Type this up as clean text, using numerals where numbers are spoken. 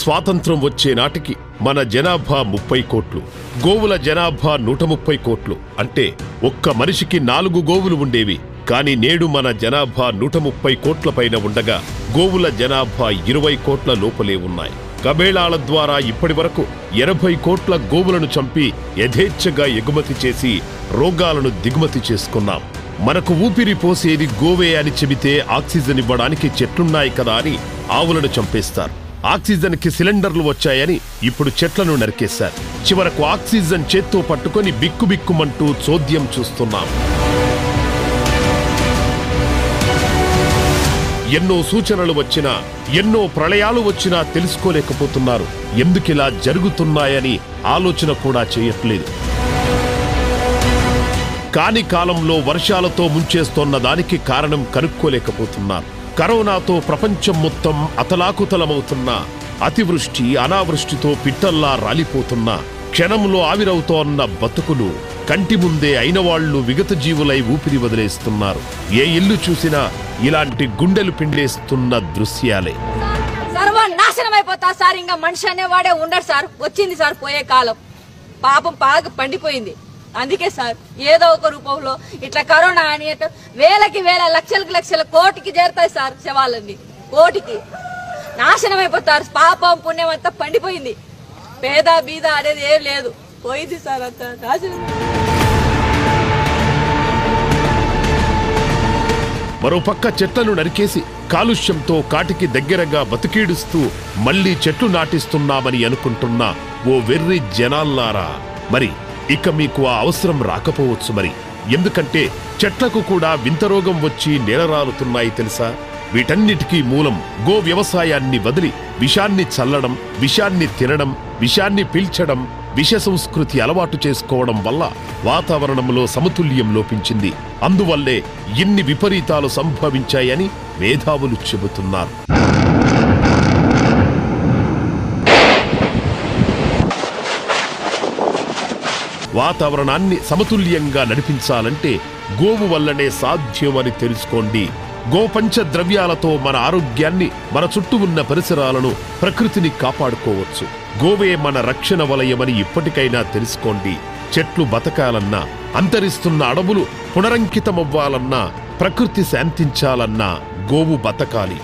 స్వాతంత్రం వచ్చే నాటికి మన జనాభా 30 కోట్లు, గోవుల జనాభా 130 కోట్లు. అంటే ఒక్క మనిషికి 4 గోవులు ఉండేవి. కానీ నేడు మన జనాభా 130 కోట్ల పైన ఉండగా గోవుల జనాభా 20 కోట్ల లోపలే ఉన్నాయి. కబేళాల ద్వారా ఇప్పటి వరకు 80 కోట్ల గోవులను చంపి యథేచ్ఛగా ఎగుమతి చేసి రోగాలను దిగుమతి చేసుకున్నాం. మనకు ఊపిరి పోసేది గోవే అని చెబితే ఆక్సిజన్ ఇవ్వడానికి చెట్లున్నాయి కదా అని ఆవులను చంపేస్తారు. ఆక్సిజన్ కి సిలిండర్లు వచ్చాయని ఇప్పుడు చెట్లను నరికేశారు. చివరకు ఆక్సిజన్ చేత్తో పట్టుకొని బిక్కుబిక్కుమంటూ చోద్యం చూస్తున్నాం. ఎన్నో సూచనలు వచ్చినా, ఎన్నో ప్రళయాలు వచ్చినా తెలుసుకోలేకపోతున్నారు. ఎందుకిలా జరుగుతున్నాయని ఆలోచన కూడా చేయట్లేదు. కాని కాలంలో వర్షాలతో ముంచేస్తోన్న దానికి కారణం కనుక్కోలేకపోతున్నారు. కరోనాతో ప్రపంచం మొత్తం అతలాకుతలమవుతున్నా, అతివృష్టి అనావృష్టితో పిట్టల్లా రాలిపోతున్నా, క్షణంలో ఆవిరవుతోన్న బతుకులు కంటి ముందే అయినవాళ్లు విగత జీవులై ఊపిరి వదిలేస్తున్నారు. ఏ ఇల్లు చూసినా ఇలాంటి గుండెలు పిండేస్తున్న దృశ్యాలే. సర్వనాశనమైపోతా సార్. ఇంకా మనిషి అనేవాడే ఉండడు సార్. వచ్చింది సార్ పోయే కాలం. పాపం బాగా పండిపోయింది. అందుకే సార్ ఏదో ఒక రూపంలో ఇట్లా కరోనా అని వేలకి వేల లక్షలకి లక్షల కోటికి చేరుతాయి సార్. శవాలన్నీ కోటికి నాశనం అయిపోతారు. పాపం పుణ్యం అంతా పండిపోయింది. పేద బీద అనేది ఏం లేదు, పోయింది సార్ అంతా నాశనం. మరోపక్క చెట్లను నరికేసి కాలుష్యంతో కాటికి దగ్గరగా బతికీడుస్తూ మళ్లీ చెట్లు నాటిస్తున్నామని అనుకుంటున్న ఓ వెర్రి జనాల్లారా, మరి ఇక మీకు ఆ అవసరం రాకపోవచ్చు. మరి ఎందుకంటే చెట్లకు కూడా వింత రోగం వచ్చి నేలరాలుతున్నాయి తెలుసా? వీటన్నిటికీ మూలం గో వ్యవసాయాన్ని వదిలి విషాన్ని చల్లడం, విషాన్ని తినడం, విషాన్ని పీల్చడం, విష సంస్కృతి అలవాటు చేసుకోవడం వల్ల వాతావరణంలో సమతుల్యం లోపించింది. అందువల్లే ఇన్ని విపరీతాలు సంభవించాయని మేధావులు చెబుతున్నారు. వాతావరణాన్ని సమతుల్యంగా నడిపించాలంటే గోవు వల్లనే సాధ్యమని తెలుసుకోండి. గోపంచ ద్రవ్యాలతో మన ఆరోగ్యాన్ని, మన చుట్టూ ఉన్న పరిసరాలను, ప్రకృతిని కాపాడుకోవచ్చు. గోవే మన రక్షణ వలయమని ఇప్పటికైనా తెలుసుకోండి. చెట్లు బతకాలన్నా, అంతరిస్తున్న అడవులు పునరంకితమవ్వాలన్నా, ప్రకృతి శాంతించాలన్నా గోవు బతకాలి.